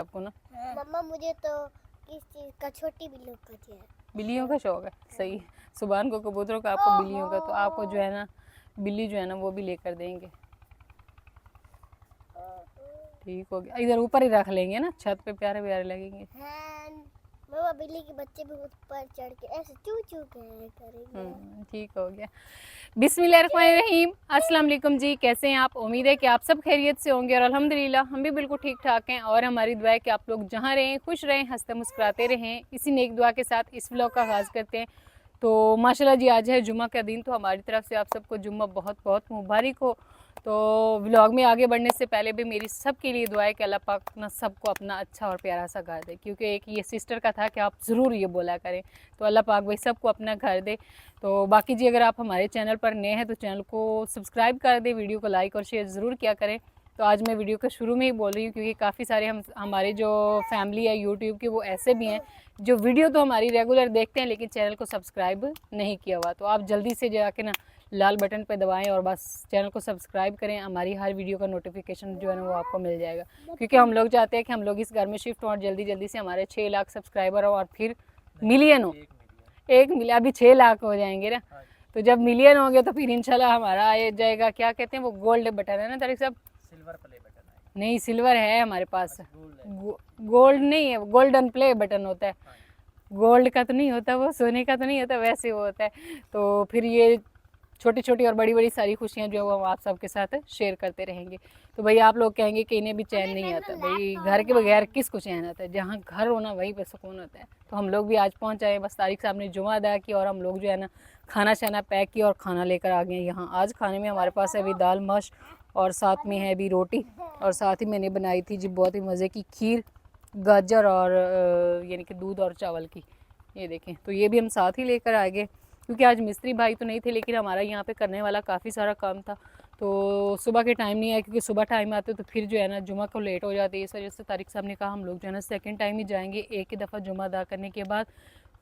आपको ना? मम्मा मुझे तो किस चीज का, छोटी बिल्लियों का चाहिए। बिल्लियों का शौक है, सही। सुभान को कबूतरों का, आपको बिल्लियों का, तो आपको जो है ना बिल्ली जो है ना वो भी लेकर देंगे। ठीक हो गया, इधर ऊपर ही रख लेंगे ना, छत पे प्यारे प्यारे लगेंगे। मम्मा बिल्ली के बच्चे भी ऊपर चढ़ के ऐसे चू चू करेंगे। ठीक हो गया। बिस्मिल्लाहिर्रहमानिर्रहीम। अस्सलाम वालेकुम जी, कैसे हैं आप? उम्मीद है कि आप सब खैरियत से होंगे और अल्हम्दुलिल्लाह हम भी बिल्कुल ठीक ठाक हैं। और हमारी दुआ है कि आप लोग जहाँ रहें खुश रहें, हंसते मुस्कुराते रहें। इसी नेक दुआ के साथ इस व्लॉग का आगाज़ करते हैं। तो माशाल्लाह जी, आज है जुम्मा का दिन, तो हमारी तरफ से आप सबको जुम्मा बहुत बहुत मुबारक हो। तो व्लॉग में आगे बढ़ने से पहले भी मेरी सबके लिए दुआ है कि अल्लाह पाक ना सबको अपना अच्छा और प्यारा सा घर दे, क्योंकि एक ये सिस्टर का था कि आप ज़रूर ये बोला करें, तो अल्लाह पाक भाई सबको अपना घर दे। तो बाकी जी, अगर आप हमारे चैनल पर नए हैं तो चैनल को सब्सक्राइब कर दें, वीडियो को लाइक और शेयर ज़रूर किया करें। तो आज मैं वीडियो के शुरू में ही बोल रही हूँ, क्योंकि काफ़ी सारे हमारे जो फैमिली है यूट्यूब के, वो ऐसे भी हैं जो वीडियो तो हमारी रेगुलर देखते हैं लेकिन चैनल को सब्सक्राइब नहीं किया हुआ। तो आप जल्दी से जाके ना लाल बटन पर दबाएं और बस चैनल को सब्सक्राइब करें। हमारी हर वीडियो का नोटिफिकेशन जो है ना वो आपको मिल जाएगा, क्योंकि हम लोग चाहते हैं कि हम लोग इस घर में शिफ्ट हों और जल्दी जल्दी से हमारे 6 लाख सब्सक्राइबर हो और फिर मिलियन हो। 1 मिलियन, अभी 6 लाख हो जाएंगे ना, तो जब मिलियन हो गए तो फिर इंशाल्लाह हमारा आ जाएगा, क्या कहते हैं वो, गोल्ड बटन है ना तारिक साहब? सिल्वर प्ले बटन है। नहीं, सिल्वर है हमारे पास, गोल्ड नहीं है, गोल्डन प्ले बटन होता है। गोल्ड का तो नहीं होता वो, सोने का तो नहीं होता, वैसे वो होता है। तो फिर ये छोटी छोटी और बड़ी बड़ी सारी खुशियाँ जो है वो हम आप सबके साथ शेयर करते रहेंगे। तो भाई आप लोग कहेंगे कि इन्हें भी चैन नहीं आता, भाई घर के बगैर किसको चैन आता है? जहाँ घर होना वहीं पे सुकून होता है। तो हम लोग भी आज पहुँच आए, बस तारिक साहब ने जुमा अदा की और हम लोग जो है ना खाना शाना पैक किया और खाना लेकर आ गए यहाँ। आज खाने में हमारे पास है अभी दाल मश और साथ में है अभी रोटी, और साथ ही मैंने बनाई थी जी बहुत ही मज़े की खीर, गाजर और यानी कि दूध और चावल की। ये देखें, तो ये भी हम साथ ही लेकर आ गए, क्योंकि आज मिस्त्री भाई तो नहीं थे लेकिन हमारा यहाँ पे करने वाला काफ़ी सारा काम था। तो सुबह के टाइम नहीं आया, क्योंकि सुबह टाइम आते तो फिर जो है ना जुमा को लेट हो जाती है। इस वजह से तारिक साहब ने कहा हम लोग जो है ना सेकंड टाइम ही जाएंगे, एक ही दफ़ा जुमा अदा करने के बाद।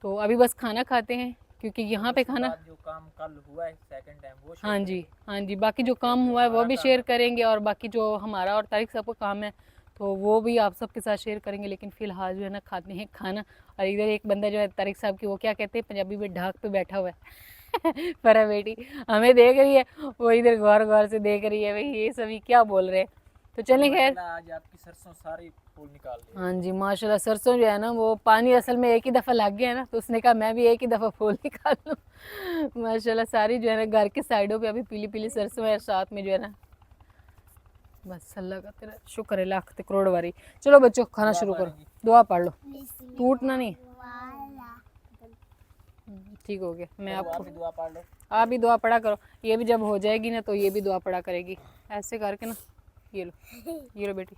तो अभी बस खाना खाते हैं, क्योंकि यहाँ पे खाना जो काम कल हुआ है सेकंड टाइम वो हाँ जी, हाँ जी, बाकी जो काम हुआ है वो भी शेयर करेंगे, और बाकी जो हमारा और तारिक साहब का काम है तो वो भी आप सबके साथ शेयर करेंगे। लेकिन फ़िलहाल जो है ना खाते हैं खाना। और इधर एक बंदा जो है तारिक साहब की, वो क्या कहते हैं पंजाबी में, ढाक पे बैठा हुआ है फरा बेटी हमें देख रही है, वो इधर गौर गौर से देख रही है, भाई ये सभी क्या बोल रहे हैं। तो चलें खैर, आज आपकी सरसों सारी फूल निकाल ली। हाँ जी माशाल्लाह, सरसों जो है ना वो पानी असल में एक ही दफ़ा लग गया है ना, तो उसने कहा मैं भी एक ही दफ़ा फूल निकाल लूँ। माशाल्लाह सारी जो है ना घर के साइडों पे अभी पीली पीली सरसों है, साथ में जो है ना बस अल्लाह का तेरा शुक्र है लाख करोड़ वारी। चलो बच्चों खाना शुरू करो, दुआ पढ़ लो, टूटना नहीं। ठीक हो गया, मैं आपको, दुआ पढ़ लो, आप भी दुआ पढ़ा करो। ये भी जब हो जाएगी ना तो ये भी दुआ पढ़ा करेगी, ऐसे करके ना। ये लो बेटी,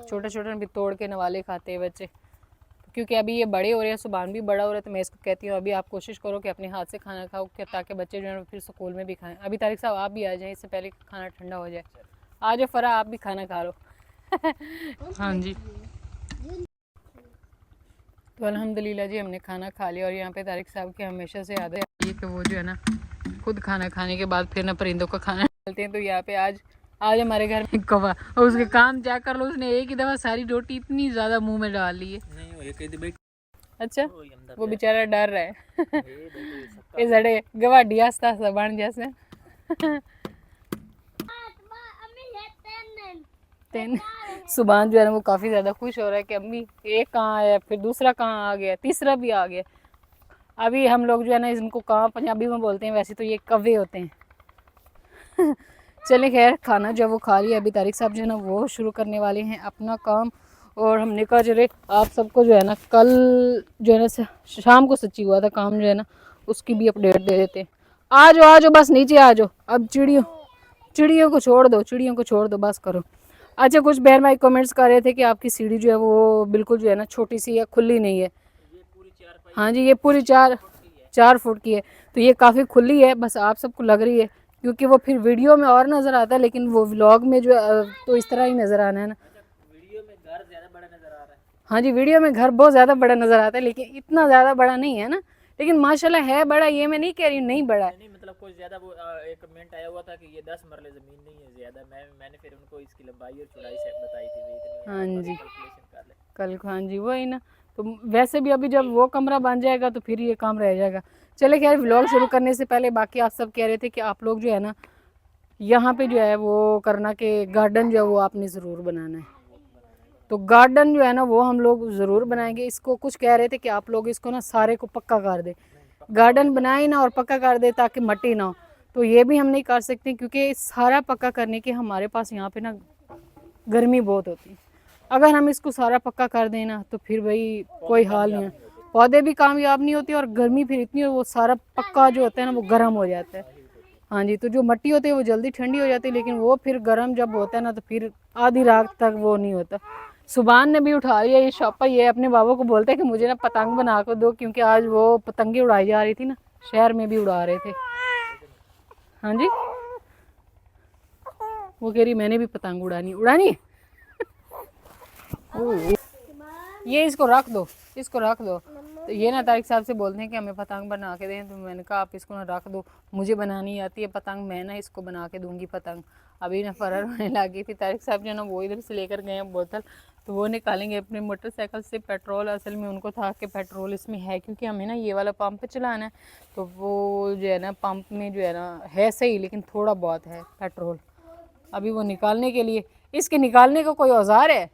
छोटे छोटे भी तोड़ के नवाले खाते हैं बच्चे, क्योंकि अभी ये बड़े हो रहे हैं, सुभान भी बड़ा हो रहा है। तो मैं इसको कहती हूँ अभी आप कोशिश करो कि अपने हाथ से खाना खाओ, ताकि बच्चे जो है फिर स्कूल में भी खाएं। अभी तारिक साहब आप भी आ जाएं, इससे पहले खाना ठंडा हो जाए। आ जाओ फरा, आप भी खाना खा लो। हाँ जी, तो अल्हम्दुलिल्लाह जी हमने खाना खा लिया। और यहाँ पे तारिक साहब की हमेशा से आदत है कि वो जो है ना खुद खाना खाने के बाद फिर ना परिंदों का खाना डालते हैं। तो यहाँ पे आज हमारे घर में कौवा, और उसके काम क्या कर लो, उसने एक ही दफ़ा सारी रोटी इतनी ज़्यादा मुंह में डाल ली है। अच्छा, वो बेचारा डर रहा है ये जड़े गवाडी आस्ता आस्ता बन जैसे सुभान जो है ना वो काफ़ी ज़्यादा खुश हो रहा है कि अम्मी एक कहाँ आया, फिर दूसरा कहाँ आ गया, तीसरा भी आ गया। अभी हम लोग जो है ना इनको कहाँ पंजाबी में बोलते हैं, वैसे तो ये कव्वे होते हैं। चले खैर, खाना जो है वो खा लिया। अभी तारिक साहब जो है ना वो शुरू करने वाले हैं अपना काम। और हमने कहा चले आप सबको जो है ना कल जो है ना शाम को सच्ची हुआ था काम जो है ना, उसकी भी अपडेट दे देते हैं। आ जाओ बस नीचे आ जाओ। अब चिड़ियों को छोड़ दो, चिड़ियों को छोड़ दो, बस करो। अच्छा, कुछ बहन भाई कमेंट्स कर रहे थे कि आपकी सीढ़ी जो है वो बिल्कुल जो है ना छोटी सी है, खुली नहीं है। हाँ जी, ये पूरी 4 फुट की है, तो ये काफ़ी खुली है, बस आप सबको लग रही है, क्योंकि वो फिर वीडियो में और नज़र आता है, लेकिन वो व्लॉग में जो तो इस तरह ही नज़र आना है ना। वीडियो में घर ज्यादा बड़ा नजर आ रहा है। हाँ जी, वीडियो में घर बहुत ज़्यादा बड़ा नज़र आता है, लेकिन इतना ज़्यादा बड़ा नहीं है ना, लेकिन माशाल्लाह है बड़ा। ये मैं नहीं कह रही नहीं बड़ा है, नहीं मतलब कुछ ज्यादा वो एक कमेंट आया हुआ था कि ये 10 मरले जमीन नहीं है ज्यादा। मैंने फिर उनको इसकी लंबाई और चौड़ाई से बताई थी। हाँ जी, कैलकुलेशन कर ले। कल को, हाँ जी वही ना। तो वैसे भी अभी जब वो कमरा बन जाएगा तो फिर ये काम रह जाएगा। चले खैर, व्लॉग शुरू करने से पहले बाकी आप सब कह रहे थे कि आप लोग जो है ना यहाँ पे जो है वो करना कि गार्डन जो है वो आपने ज़रूर बनाना है। तो गार्डन जो है ना वो हम लोग ज़रूर बनाएंगे। इसको कुछ कह रहे थे कि आप लोग इसको ना सारे को पक्का कर दे, गार्डन बनाए ना और पक्का कर दे ताकि मट्टी ना हो। तो ये भी हम नहीं कर सकते क्योंकि सारा पक्का करने के हमारे पास यहाँ पे ना गर्मी बहुत होती है। अगर हम इसको सारा पक्का कर दें ना तो फिर भाई कोई हाल नहीं है, पौधे भी कामयाब नहीं होते और गर्मी फिर इतनी वो सारा पक्का जो होता है ना वो गर्म हो जाता है। हाँ जी, तो जो मट्टी होती है वो जल्दी ठंडी हो जाती है, लेकिन वो फिर गर्म जब होता है ना तो फिर आधी रात तक वो नहीं होता। सुभान ने भी उठा लिया ये शॉपा, ये अपने बाबा को बोलते हैं कि मुझे ना पतंग बना कर दो, क्योंकि आज वो पतंगे उड़ाई जा रही थी ना, शहर में भी उड़ा रहे थे। हाँ जी, वो कह रही मैंने भी पतंग उड़ानी उड़ानी। ये इसको रख दो, इसको रख दो। तो ये ना तारिक साहब से बोलते हैं कि हमें पतंग बना के दें, तो मैंने कहा आप इसको ना रख दो, मुझे बनानी आती है पतंग, मैं ना इसको बना के दूंगी पतंग। अभी ना फरार होने लगी थी। तारिक साहब जो ना वो इधर से लेकर गए हैं बोतल, तो वो निकालेंगे अपने मोटरसाइकिल से पेट्रोल। असल में उनको था कि पेट्रोल इसमें है, क्योंकि हमें ना ये वाला पंप चलाना है, तो वो जो है ना पंप में जो है ना है सही, लेकिन थोड़ा बहुत है पेट्रोल। अभी वो निकालने के लिए, इसके निकालने का कोई औजार है?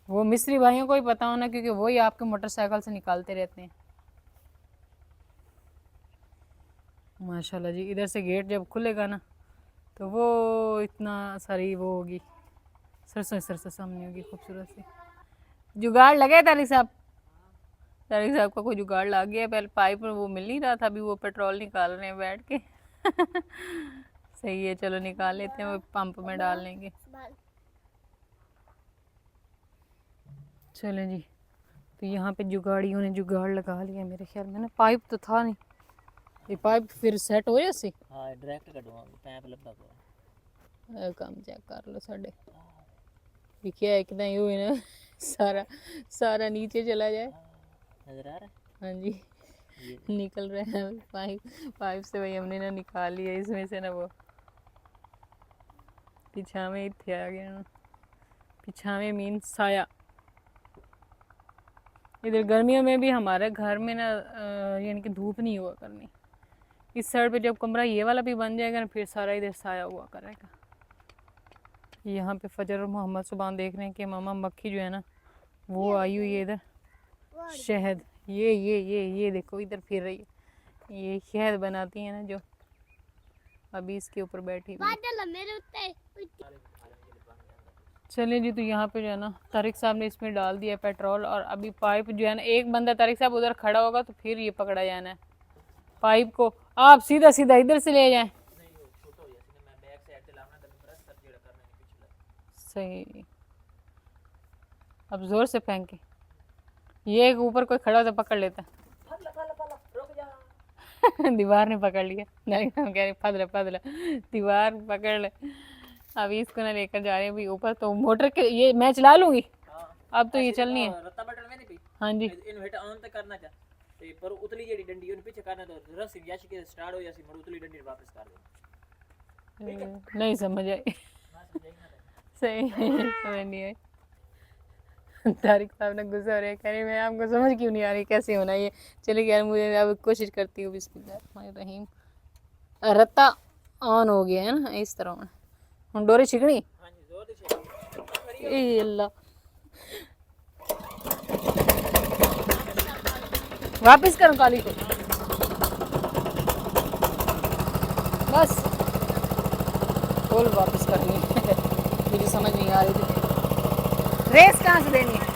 वो मिस्त्री भाइयों को ही पता होना, क्योंकि वही आपके मोटरसाइकिल से निकालते रहते हैं। माशाल्लाह जी, इधर से गेट जब खुलेगा ना तो वो इतना सारी वो होगी, सरसों सरसों सामने होगी खूबसूरत सी। जुगाड़ लगे तारिक साहब? तारिक साहब का कोई जुगाड़ लग गया। पहले पाइप वो मिल नहीं रहा था, अभी वो पेट्रोल निकाल रहे हैं बैठ के। सही है, चलो निकाल लेते हैं, वो पंप में डाल लेंगे। चलें जी, तो यहाँ पे जुगाड़ियों ने जुगाड़ लगा लिया मेरे ख्याल में ना। पाइप तो था नहीं, ये पाइप फिर सेट हो जाए सी। हां डायरेक्ट कटवाऊंगा, पाइप लगा को काम चेक कर लो साढ़े देखिए एकदम ही हुई ना, सारा सारा नीचे चला जाए। नजर आ रहा है। हाँ जी, निकल रहे हैं पाइप, पाइप से वही हमने ना निकाल लिया इसमें से ना। वो पिछावे इतने आ गया ना, पिछावे मीन साया। इधर गर्मियों में भी हमारे घर में ना यानी कि धूप नहीं हुआ करनी। इस साइड पे जब कमरा ये वाला भी बन जाएगा ना फिर सारा इधर साया हुआ करेगा। यहाँ पे फजर और मोहम्मद सुबान देख रहे हैं कि मामा मक्खी जो है ना वो आई हुई है इधर शहद। ये देखो इधर फिर रही है, ये शहद बनाती है ना जो, अभी इसके ऊपर बैठी हुई है। चलिए जी, तो यहाँ पे जो है ना तारिक साहब ने इसमें डाल दिया पेट्रोल, और अभी पाइप जो है ना, एक बंदा तारिक साहब उधर खड़ा होगा तो फिर ये पकड़ा जाना है पाइप को। आप सीधा सीधा इधर से ले जाएं। सही, अब जोर से फेंके। ये एक ऊपर कोई खड़ा तो पकड़ लेता। दीवार ने पकड़ लिया, नहीं हम कह रहे फदला दीवार पकड़ ले। अभी इसको ना लेकर जा रहे हैं भी ऊपर, तो मोटर के ये मैं चला लूंगी। अब तो ये चलनी है। रत्ता बटन में नहीं हाँ जी, इन्वर्टर ऑन तक करना चाह ते पर उतली जेडी डंडी ओन पीछे करना, तो रस याशी के स्टार्ट हो जासी, मर उतली डंडी वापस कर दे। नहीं समझ आई। सही समझ नहीं आई। तारिक साहब ने गुस्सा हो रहे, कह रहे मैं आपको समझ क्यों नहीं आ रही कैसे होना ये। चलिए यार, मुझे अब कोशिश करती हूँ। बिस्मिल्लाहिर्रहमानिर्रहीम। रत्ता ऑन हो गया है ना, इस तरह हम डोरी छिकनी। हां जी, जोर से ए अल्लाह, वापस करो काली को, बस बोल वापस करनी है। मुझे समझ नहीं आ रही थी रेस कहाँ से देनी है।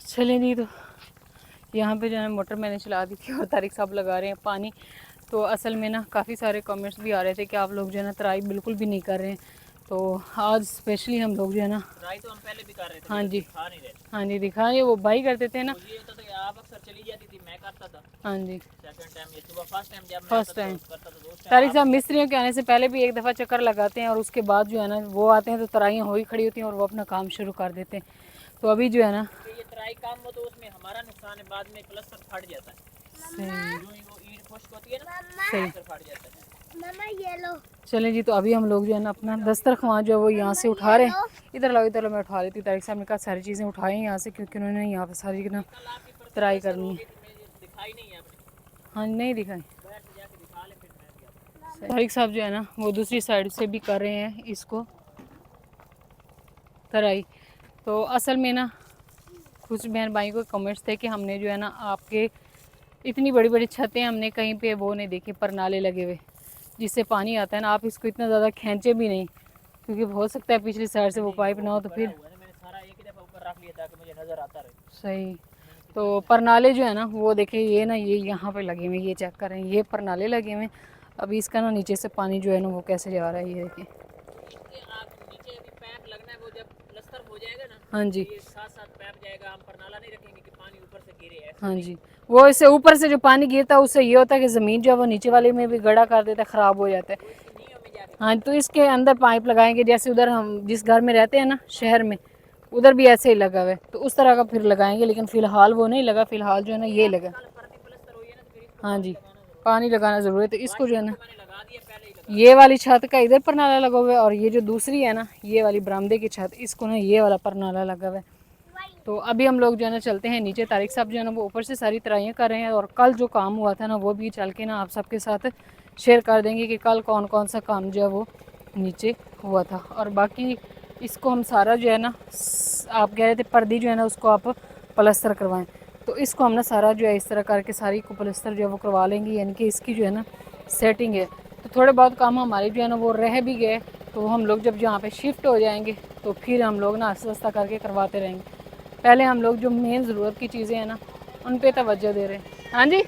चलिए जी, तो यहाँ पे जो है मोटर मैंने चला दी थी और तारिक साहब लगा रहे हैं पानी। तो असल में ना काफ़ी सारे कमेंट्स भी आ रहे थे कि आप लोग जो है ना तराई बिल्कुल भी नहीं कर रहे हैं। तो आज स्पेशली हम लोग जो है ना, ट्राई तो हम पहले भी कर रहे थे, हाँ जी खा नहीं रहे। हाँ जी दिखाएं, वो भाई करते थे ना। ये होता था कि आप अक्सर चली जाती थी, मैं करता था हाँ जी, सेकंड टाइम। ये सुबह फर्स्ट टाइम जब मैं फर्स्ट करता टाइम था तो दोस्त तारिक साहब मिस्त्रियों के आने से पहले भी एक दफ़ा चक्कर लगाते हैं, और उसके बाद जो है ना वो आते हैं तो तराइयाँ हो ही खड़ी होती हैं और वो अपना काम शुरू कर देते हैं। तो अभी जो है ना ये ट्राई काम हो तो उसमें हमारा नुकसान है, बाद में प्लास्टर फट जाता है। सही जो ही वो ईंट खुश्क होती है ना, सही प्लास्टर फट जाता है। मामा ये लो। चलें जी, तो अभी हम लोग जो है ना अपना दस्तरखान जो है वो यहाँ से उठा रहे हैं। इधर लो, मैं उठा लेती हूँ। तारिक साहब ने कहा सारी चीज़ें उठाएं यहाँ से, क्योंकि उन्होंने यहाँ पे सारी ना ट्राई करनी है। दिखाई नहीं है आपने, हाँ नहीं दिखाई। बाहर से जाके दिखा ले, फिर मैं भी आपको। तारिक साहब जो है ना वो दूसरी साइड से भी कर रहे हैं इसको तराई। तो असल में ना कुछ बहन भाई को कमेंट्स थे कि हमने जो है ना आपके इतनी बड़ी बड़ी छतें हमने कहीं पे वो नहीं देखी, पर नाले लगे हुए जिससे पानी आता है ना, आप इसको इतना ज़्यादा खींचे भी नहीं, क्योंकि हो सकता है पिछली साइड से वो पाइप ना हो तो फिर मैंने सारा एक ही दफा ऊपर रख लिया ताकि मुझे नजर आता रहे। सही। तो परनाले जो है ना वो देखिए, ये ना ये यहाँ पे लगे हुए, ये चेक करें, ये परनाले लगे हुए। अभी इसका ना नीचे से पानी जो है ना वो कैसे जा रहा है, ये देखिए। आप नीचे अभी पैप लगना है, वो जब प्लास्टर हो जाएगा ना, हाँ जी, ये साथ साथ पैप जाएगा। हम परनाला नहीं रखेंगे कि पानी ऊपर से गिरे ऐसे। हाँ जी। वो इससे ऊपर से जो पानी गिरता है उससे ये होता है कि ज़मीन जो है वो नीचे वाले में भी गड़ा कर देता है, ख़राब हो जाता है। नींव में जाके हाँ, तो इसके अंदर पाइप लगाएंगे, जैसे उधर हम जिस घर में रहते हैं ना शहर में, उधर भी ऐसे ही लगा हुआ है, तो उस तरह का फिर लगाएंगे। लेकिन फ़िलहाल वो नहीं लगा, फ़िलहाल जो है ना ये लगा। परती प्लास्टर हुई है ना, तो फिर इसको हाँ जी, लगाना जरूरी पानी लगाना ज़रूरी है। तो इसको जो है ना, मैंने लगा दिया पहले ही लगा। ये वाली छत का इधर परनाला लगा हुआ है, और ये जो दूसरी है ना ये वाली बरामदे की छत, इसको ना ये वाला परनाला लगा हुआ है। तो अभी हम लोग जो है ना चलते हैं नीचे। तारिक साहब जो है ना वो ऊपर से सारी तराइयाँ कर रहे हैं, और कल जो काम हुआ था ना वो भी चल के ना आप सबके साथ शेयर कर देंगे कि कल कौन कौन सा काम जो है वो नीचे हुआ था। और बाकी इसको हम सारा जो है ना, आप कह रहे थे पर्दी जो है ना उसको आप प्लस्तर करवाएं, तो इसको हम ना सारा जो है इस तरह करके सारी को प्लस्तर जो है वो करवा लेंगे, यानी कि इसकी जो है ना सेटिंग है। तो थोड़े बहुत काम हमारे जो है ना वो रह भी गए, तो हम लोग जब यहाँ पे शिफ्ट हो जाएंगे तो फिर हम लोग ना आस्ता आस्ता करके करवाते रहेंगे। पहले हम लोग जो मेन ज़रूरत की चीज़ें हैं ना उन पे तवज्जो दे रहे हैं। हाँ जी,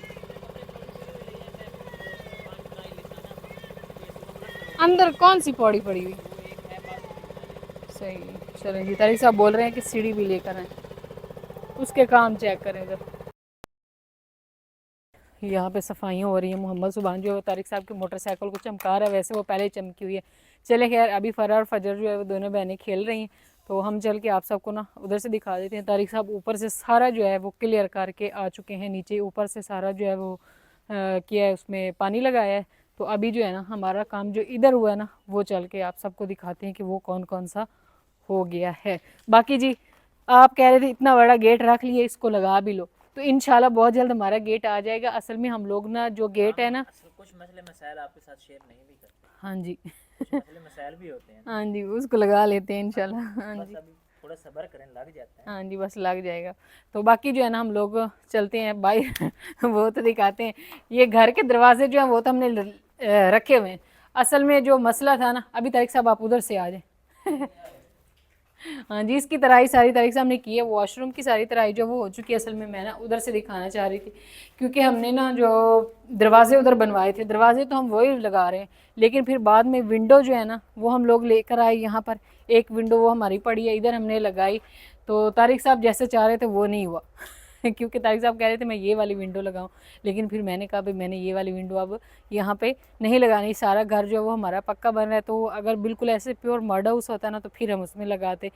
अंदर कौन सी पौड़ी पड़ी हुई? सही, चलें जी। तारिक साहब बोल रहे हैं कि सीढ़ी भी लेकर आए, उसके काम चेक करें इधर। यहाँ पे सफाइयाँ हो रही हैं। मोहम्मद सुभान जो है तारिक साहब की मोटरसाइकिल को चमका रहा है, वैसे वो पहले चमकी हुई है। चले खैर, अभी फरा और फजर जो है वो दोनों बहनें खेल रही हैं, तो हम चल के आप सबको ना उधर से दिखा देते हैं। तारिक साहब ऊपर से सारा जो है वो क्लियर करके आ चुके हैं नीचे, ऊपर से सारा जो है वो किया है, उसमें पानी लगाया है। तो अभी जो है ना हमारा काम जो इधर हुआ है ना वो चल के आप सबको दिखाते हैं कि वो कौन कौन सा हो गया है। बाकी जी, आप कह रहे थे इतना बड़ा गेट रख लिए, इसको लगा भी लो, तो इंशाल्लाह बहुत जल्द हमारा गेट आ जाएगा। असल में हम लोग ना जो गेट है ना, कुछ मसले मसाइल आपके साथ शेयर नहीं भी करते, हाँ जी, कुछ मसले मसाइल भी होते हैं। हाँ जी, उसको लगा लेते हैं इंशाल्लाह। हाँ बस जी, अभी थोड़ा सब्र करें, लग जाता है। हाँ जी, बस लग जाएगा। तो बाकी जो है ना हम लोग चलते हैं भाई। वो तो दिखाते हैं, ये घर के दरवाजे जो हैं वो तो हमने रखे हुए हैं। असल में जो मसला था ना, अभी तारिक साहब आप उधर से आ जाए। हाँ जी, इसकी तराई सारी तारिक साहब ने की है। वॉशरूम की सारी तराई जो वो हो चुकी है। असल में मैं ना उधर से दिखाना चाह रही थी, क्योंकि हमने ना जो दरवाजे उधर बनवाए थे, दरवाजे तो हम वही लगा रहे हैं, लेकिन फिर बाद में विंडो जो है ना वो हम लोग लेकर आए यहाँ पर। एक विंडो वो हमारी पड़ी है, इधर हमने लगाई। तो तारिक साहब जैसे चाह रहे थे वो नहीं हुआ। क्योंकि तारिक साहब कह रहे थे मैं ये वाली विंडो लगाऊं, लेकिन फिर मैंने कहा भाई मैंने ये वाली विंडो अब यहाँ पे नहीं लगानी। सारा घर जो है वो हमारा पक्का बन रहा है, तो अगर बिल्कुल ऐसे प्योर मड हाउस होता ना तो फिर हम उसमें लगाते।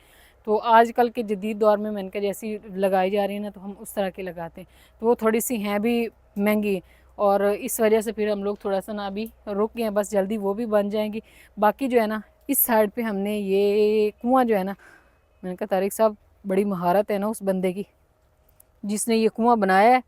तो आजकल के जदीद दौर में मैंने कहा जैसी लगाई जा रही है ना तो हम उस तरह की लगाते हैं, तो वो थोड़ी सी हैं भी महंगी, और इस वजह से फिर हम लोग थोड़ा सा ना अभी रुक गए हैं, बस जल्दी वो भी बन जाएंगी। बाकी जो है ना इस साइड पे हमने ये कुआं जो है ना, मैंने कहा तारिक साहब बड़ी महारत है ना उस बंदे की जिसने ये कुआं बनाया है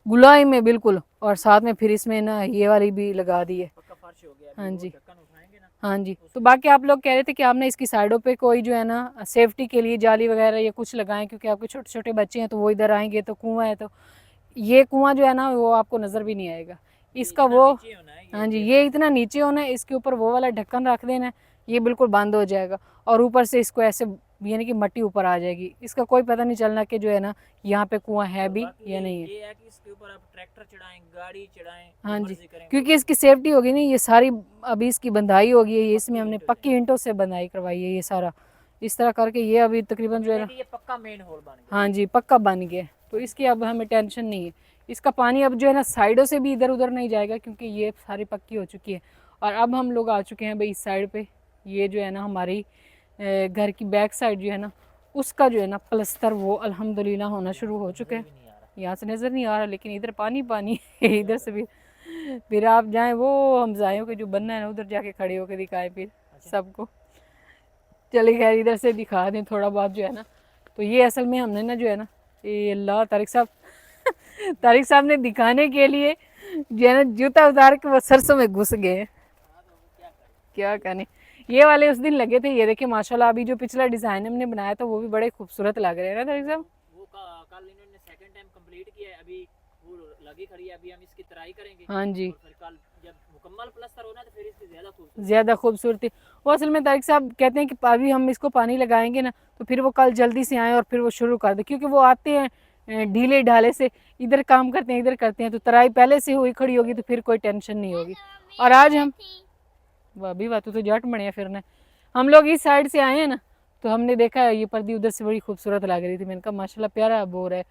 गुलाई में बिल्कुल, और साथ में फिर इसमें ना ये वाली भी लगा दी है। पक्का फर्श हो गया। हाँ जी, ढक्कन उठाएंगे ना, हाँ जी। तो बाकी आप लोग कह रहे थे कि आपने इसकी साइडों पे कोई जो है ना सेफ्टी के लिए जाली वगैरह या कुछ लगाएं, क्योंकि आपके छोटे छोटे बच्चे हैं तो वो इधर आएंगे तो कुआं है, तो ये कुआं जो है ना वो आपको नज़र भी नहीं आएगा। इसका वो, हाँ जी, ये इतना नीचे होना है, इसके ऊपर वो वाला ढक्कन रख देना है, ये बिल्कुल बंद हो जाएगा, और ऊपर से इसको ऐसे यानी कि मट्टी ऊपर आ जाएगी, इसका कोई पता नहीं चलना कि जो है ना यहाँ पे कुआं है भी या नहीं है। ये है कि इसके ऊपर आप ट्रैक्टर चढ़ाएं, गाड़ी चढ़ाएं, हाँ जी, मर्जी करें। क्योंकि इसकी सेफ्टी होगी नहीं, ये सारी अभी इसकी बंधाई होगी, ये इसमें हमने पक्की ईंटों से बंधाई करवाई है, ये सारा इस तरह करके ये अभी तकरीबन जो है ना, ये पक्का मेन होल बन गया। हाँ जी, पक्का बन गया। तो इसकी अब हमें टेंशन नहीं है। इसका पानी अब जो है ना साइडों से भी इधर उधर नहीं जाएगा, क्योंकि ये सारी पक्की हो चुकी है। और अब हम लोग आ चुके हैं भाई इस साइड पे, ये जो है ना हमारी घर की बैक साइड जो है ना उसका जो है ना प्लस्तर वो अल्हम्दुलिल्लाह होना शुरू हो चुका है। यहाँ से नज़र नहीं आ रहा, लेकिन इधर पानी पानी है, इधर से भी फिर आप जाएं वो हमसायों के जो बनना है ना उधर जाके खड़े होके दिखाएं फिर सबको। चले खैर इधर से दिखा दें थोड़ा बहुत जो है ना। तो ये असल में हमने ना जो है ना, ये अल्लाह तारिक साहब तारिक साहब ने दिखाने के लिए जो है ना जूता उतार के वो सरसों में घुस गए हैं। क्या करें, ये वाले उस दिन लगे थे। ये देखिए माशाल्लाह अभी जो पिछला डिज़ाइन हमने बनाया था वो भी बड़े खूबसूरत लग रहे हैं ना तारिक साहब। वो कल इन्होंने सेकंड टाइम कंप्लीट किया है, अभी वो लगी खड़ी है, अभी हम इसकी तराई करेंगे। हाँ जी, और फिर कल जब मुकम्मल प्लास्टर होना तो फिर इसकी ज़्यादा खूबसूरती। वो असल में तारिक साहब कहते हैं कि अभी हम इसको पानी लगाएंगे ना तो फिर वो कल जल्दी से आएँ और फिर वो शुरू कर दें, क्योंकि वो आते हैं ढीले ढाले से, इधर काम करते हैं इधर करते हैं, तो तराई पहले से हुई खड़ी होगी तो फिर कोई टेंशन नहीं होगी। और आज हम वाह भी वाह तो जट बढ़िया फिरना। हम लोग इस साइड से आए हैं ना तो हमने देखा है ये पर्दी उधर से बड़ी खूबसूरत लग रही थी। मैंने कहा माशाल्लाह प्यारा बोर है।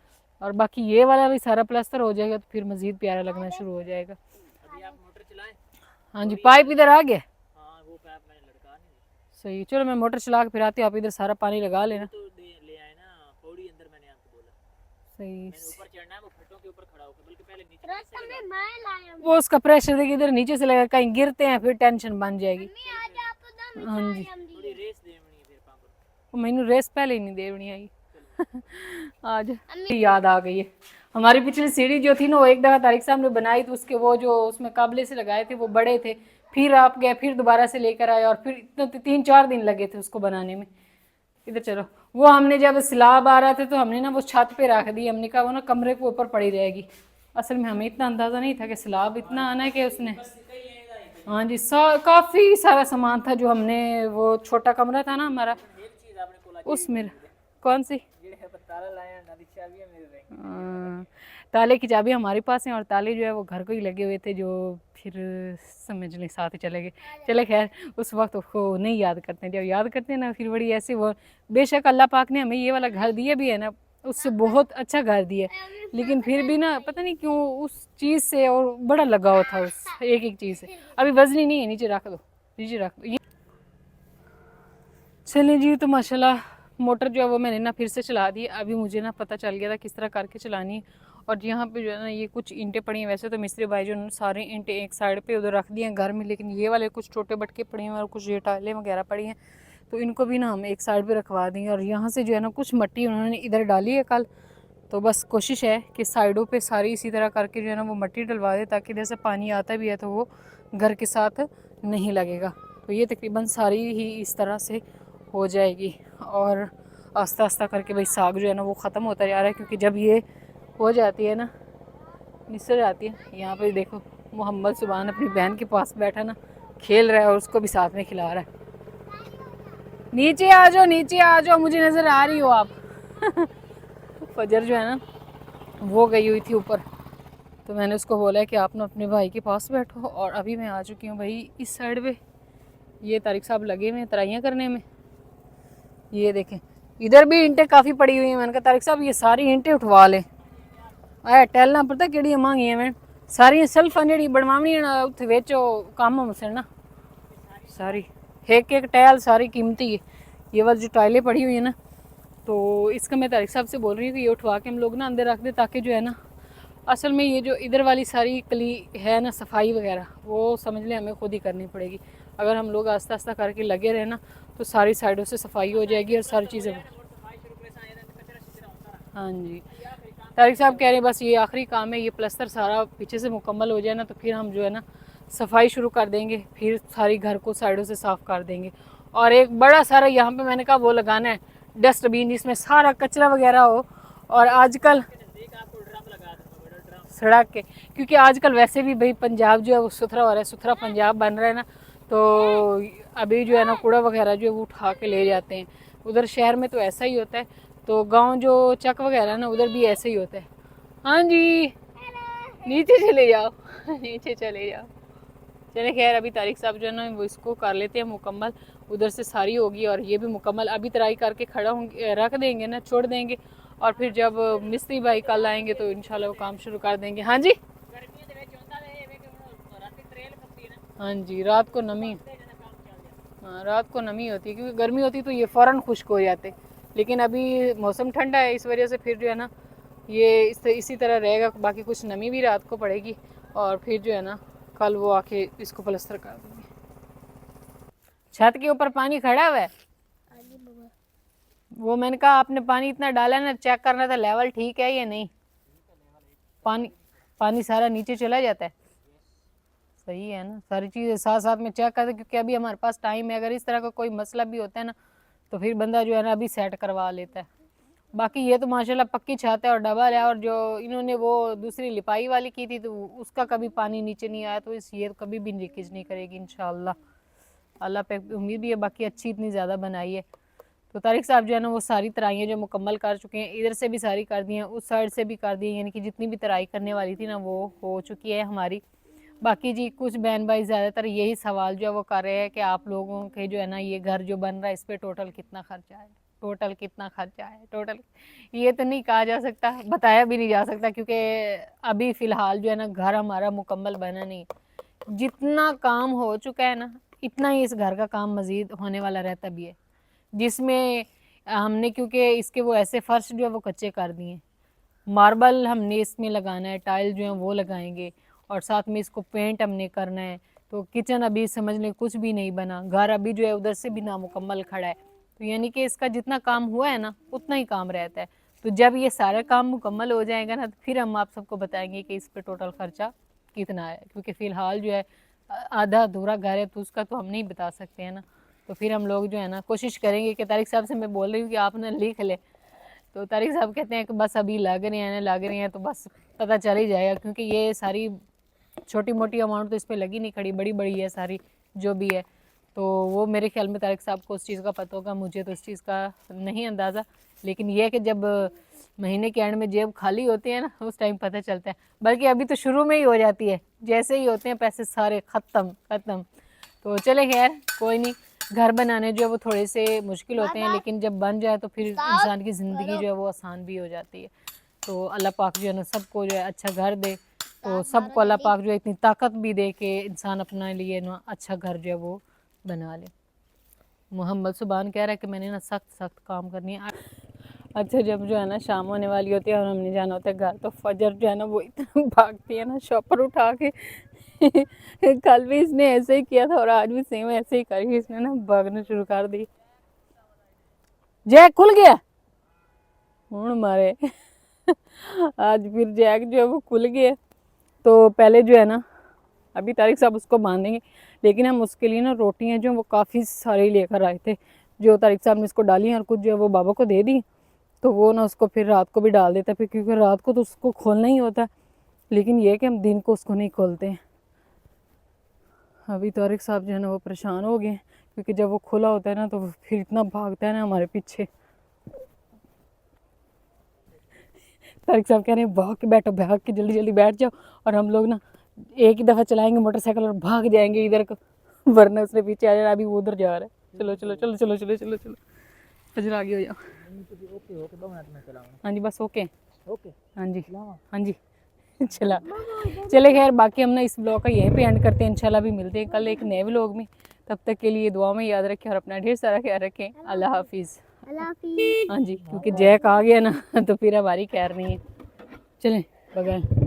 और बाकी ये वाला भी सारा प्लास्टर हो जाएगा तो फिर मज़ीद प्यारा लगना शुरू हो जाएगा। अभी आप मोटर चलाएं। हाँ जी, पाइप इधर आ गया। हाँ वो पाइप मैंने लड़का नहीं। सही, चलो मैं मोटर चला के फिर आती हूँ, आप इधर सारा पानी लगा लेना। तो ले आए ना पौड़ी अंदर, मैंने आपको बोला सही, मैंने ऊपर चढ़ना है, वो फटों के ऊपर खड़ा होकर, बल्कि पहले नीचे रास्ता में मैं लाया वो उसका प्रेशर देखिए इधर नीचे से लगा, कहीं गिरते हैं फिर टेंशन बन जाएगी। आज आप तो हाँ जी, थोड़ी रेस देनी है फिर पापा। वो मैंने रेस पहले ही नहीं देवनी आई। आज याद आ गई है, हमारी पिछली सीढ़ी जो थी ना वो एक दफ़ा तारिक साहब ने बनाई तो उसके वो जो उसमें काबले से लगाए थे वो बड़े थे, फिर आप गए फिर दोबारा से लेकर आए और फिर इतना 3-4 दिन लगे थे उसको बनाने में। इधर चलो, वो हमने जब स्लाब आ रहा था तो हमने ना वो छत पे रख दी, हमने कहा वो ना कमरे के ऊपर पड़ी रहेगी। असल में हमें इतना अंदाज़ा नहीं था कि स्लाब इतना आना है कि उसने। हाँ जी, काफ़ी सारा सामान था जो हमने, वो छोटा कमरा था ना हमारा उसमें। कौन सी? ताले की चाबी हमारे पास है और ताले जो है वो घर को ही लगे हुए थे, जो फिर समझ लें साथ ही चले गए। चले खैर उस वक्त उसको नहीं याद करते हैं, जब याद करते हैं ना फिर बड़ी ऐसे वो। बेशक अल्लाह पाक ने हमें ये वाला घर दिया भी है ना, उससे बहुत अच्छा घर दिया, लेकिन फिर भी ना पता नहीं क्यों उस चीज़ से और बड़ा लगाव था उस एक एक चीज़ से। अभी वजनी नहीं है, नीचे रख दो, नीचे रख दो। चलिए जी, तो माशाल्लाह मोटर जो है वो मैंने ना फिर से चला दी। अभी मुझे ना पता चल गया था किस तरह करके चलानी है। और यहाँ पे जो है ना ये कुछ ईंटें पड़ी हैं, वैसे तो मिस्त्री भाई जो सारे ईंटें एक साइड पे उधर रख दिए हैं घर में, लेकिन ये वाले कुछ छोटे बटके पड़े हैं और कुछ ये टाइलें वगैरह पड़ी हैं, तो इनको भी ना हम एक साइड पे रखवा देंगे। और यहाँ से जो है ना कुछ मिट्टी उन्होंने इधर डाली है कल, तो बस कोशिश है कि साइडों पे सारी इसी तरह करके जो है ना वो मिट्टी डलवा दे, ताकि इधर से पानी आता भी है तो वो घर के साथ नहीं लगेगा। तो ये तकरीबन सारी ही इस तरह से हो जाएगी। और आस्ता आस्ता करके भाई साग जो है ना वो ख़त्म होता जा रहा है, क्योंकि जब ये हो जाती है ना निसर जाती है। यहाँ पे देखो मोहम्मद सुभान अपनी बहन के पास बैठा ना खेल रहा है और उसको भी साथ में खिला रहा है। नीचे आ जाओ, नीचे आ जाओ, मुझे नज़र आ रही हो आप। फजर जो है ना वो गई हुई थी ऊपर, तो मैंने उसको बोला है कि आप ना अपने भाई के पास बैठो। और अभी मैं आ चुकी हूँ भाई इस साइड पे। ये तारिक साहब लगे हुए हैं तराइयाँ करने में। ये देखें इधर भी ईंटें काफ़ी पड़ी हुई हैं। मैंने कहा तारिक साहब ये सारी ईंटें उठवा लें। आया टैलना पता कि मांगी है मैं सारी सेल्फा जी बनवानी उत्थे बेचो काम हमसे ना सारी एक एक टैल सारी कीमती है। ये वाली जो टाइलें पड़ी हुई है ना, तो इसका मैं तारिक साहब से बोल रही हूँ कि ये उठवा के हम लोग ना अंदर रख दें, ताकि जो है ना असल में ये जो इधर वाली सारी कली है ना सफाई वगैरह वो समझ लें हमें खुद ही करनी पड़ेगी। अगर हम लोग आस्ता आस्ता करके लगे रहे ना तो सारी साइडों से सफाई हो जाएगी और सारी चीज़ें। हाँ जी, तारिक साहब कह रहे हैं बस ये आखिरी काम है, ये प्लस्तर सारा पीछे से मुकम्मल हो जाए ना तो फिर हम जो है ना सफाई शुरू कर देंगे, फिर सारी घर को साइडों से साफ़ कर देंगे। और एक बड़ा सारा यहाँ पे मैंने कहा वो लगाना है डस्टबिन, जिसमें सारा कचरा वगैरह हो। और आजकल सड़क के, क्योंकि आजकल वैसे भी भाई पंजाब जो है वो सुथरा हो रहा है, सुथरा पंजाब बन रहा है ना, तो अभी जो है ना कूड़ा वगैरह जो है वो उठा के ले जाते हैं। उधर शहर में तो ऐसा ही होता है, तो गांव जो चक वगैरह ना उधर भी ऐसे ही होता है। हाँ जी, नीचे चले जाओ नीचे चले जाओ। चले खैर अभी तारिक साहब जो है ना वो इसको कर लेते हैं मुकम्मल। उधर से सारी होगी और ये भी मुकम्मल अभी तराई करके खड़ा होंगे, रख देंगे ना, छोड़ देंगे। और फिर जब मिस्त्री भाई कल आएंगे तो इंशाल्लाह वो काम शुरू कर देंगे। हाँ जी, हाँ जी, रात को नमी, हाँ रात को नमी होती है, क्योंकि गर्मी होती तो ये फ़ौरन खुश्क हो जाते, लेकिन अभी मौसम ठंडा है इस वजह से फिर जो है ना ये इसी तरह रहेगा। बाकी कुछ नमी भी रात को पड़ेगी और फिर जो है ना कल वो आके इसको प्लास्टर कर देंगे। छत के ऊपर पानी खड़ा हुआ है। हाँ जी मम्मा। वो मैंने कहा आपने पानी इतना डाला ना, चेक करना था लेवल ठीक है या नहीं। पानी पानी सारा नीचे चला जाता है। सही है ना, सारी चीज़ें साथ साथ में चेक करते, क्योंकि अभी हमारे पास टाइम है। अगर इस तरह का कोई मसला भी होता है ना तो फिर बंदा जो है ना अभी सेट करवा लेता है। बाकी ये तो माशाल्लाह पक्की छत है और डबल है, और जो इन्होंने वो दूसरी लिपाई वाली की थी तो उसका कभी पानी नीचे नहीं आया, तो इस ये कभी भी लीकेज नहीं करेगी इंशाल्लाह। अल्लाह पे उम्मीद भी है। बाकी अच्छी इतनी ज़्यादा बनाई है। तो तारिक साहब जो है ना वो सारी तराइयाँ जो मुकम्मल कर चुके हैं, इधर से भी सारी कर दी हैं, उस साइड से भी कर दी है, यानी कि जितनी भी तराई करने वाली थी ना वो हो चुकी है हमारी। बाकी जी कुछ बहन भाई ज़्यादातर यही सवाल जो है वो कर रहे हैं कि आप लोगों के जो है ना ये घर जो बन रहा है इस पर टोटल कितना खर्चा है, टोटल कितना खर्चा है, टोटल ये तो नहीं कहा जा सकता, बताया भी नहीं जा सकता, क्योंकि अभी फ़िलहाल जो है ना घर हमारा मुकम्मल बना नहीं। जितना काम हो चुका है ना इतना ही इस घर का काम मज़ीद होने वाला रहता भी है, जिसमें हमने क्योंकि इसके वो ऐसे फर्श जो है वो कच्चे कर दिए, मार्बल हमने इसमें लगाना है, टाइल जो है वो लगाएंगे, और साथ में इसको पेंट हमने करना है। तो किचन अभी समझ लें कुछ भी नहीं बना, घर अभी जो है उधर से भी नामुकम्मल खड़ा है। तो यानी कि इसका जितना काम हुआ है ना उतना ही काम रहता है। तो जब ये सारा काम मुकम्मल हो जाएगा ना तो फिर हम आप सबको बताएंगे कि इस पर टोटल ख़र्चा कितना है, क्योंकि फ़िलहाल जो है आधा अधूरा घर है तो उसका तो हम नहीं बता सकते हैं ना। तो फिर हम लोग जो है ना कोशिश करेंगे कि तारिक साहब से मैं बोल रही हूँ कि आप ना लिख लें, तो तारिक साहब कहते हैं कि बस अभी लग रहे हैं तो बस पता चल ही जाएगा, क्योंकि ये सारी छोटी मोटी अमाउंट तो इस पर लगी नहीं, खड़ी बड़ी बड़ी है सारी जो भी है। तो वो मेरे ख्याल में तारिक साहब को उस चीज़ का पता होगा, मुझे तो उस चीज़ का नहीं अंदाज़ा। लेकिन यह है कि जब महीने के एंड में जेब खाली होती है ना उस टाइम पता चलता है, बल्कि अभी तो शुरू में ही हो जाती है, जैसे ही होते हैं पैसे सारे ख़त्म। तो चले खैर कोई नहीं, घर बनाने जो है वो थोड़े से मुश्किल होते हैं, लेकिन जब बन जाए तो फिर इंसान की ज़िंदगी जो है वो आसान भी हो जाती है। तो अल्लाह पाक जो है ना सबको जो है अच्छा घर दे, तो सबको अल्लाह पाक जो है इतनी ताकत भी दे कि इंसान अपने लिए ना अच्छा घर जो है वो बना ले। मोहम्मद सुबान कह रहा है कि मैंने ना सख्त काम करनी है। अच्छा जब जो है ना शाम होने वाली होती है और हमने जाना होता है घर, तो फजर जो है ना वो इतना भागती है ना शॉपर उठा के कल भी इसने ऐसे ही किया था और आज भी सेम ऐसे ही करके इसने ना भागना शुरू कर दी। जैक खुल गया हूँ मारे आज फिर जैक जो है वो खुल गया। तो पहले जो है ना अभी तारिक साहब उसको बांधेंगे, लेकिन हम उसके लिए ना रोटियां जो वो काफ़ी सारी लेकर आए थे, जो तारिक साहब ने इसको डाली हैं और कुछ जो है वो बाबा को दे दी। तो वो ना उसको फिर रात को भी डाल देता है, फिर क्योंकि रात को तो उसको खोलना ही होता है, लेकिन ये है कि हम दिन को उसको नहीं खोलते हैं। अभी तारिक साहब जो है ना वो परेशान हो गए, क्योंकि जब वो खुला होता है ना तो फिर इतना भागता है ना हमारे पीछे। तारिक साहब कह रहे हैं भाग के बैठो, भाग के जल्दी बैठ जाओ, और हम लोग ना एक ही दफ़ा चलाएंगे मोटरसाइकिल और भाग जाएंगे इधर को, वरना उसने पीछे आ जाना। अभी वो उधर जा रहा है। चलो फजर आगे हो जाओ। हाँ जी बस ओके हाँ जी चला चले खैर, बाकी हम ना इस ब्लॉग का यहीं पे एंड करते हैं। इंशाल्लाह भी मिलते हैं कल एक नए ब्लॉग में, तब तक के लिए दुआ में याद रखें और अपना ढेर सारा ख्याल रखें। अल्लाह हाफिज़। हाँ जी, क्योंकि जैक आ गया ना तो फिर हमारी खैर नहीं है। चलें बगैर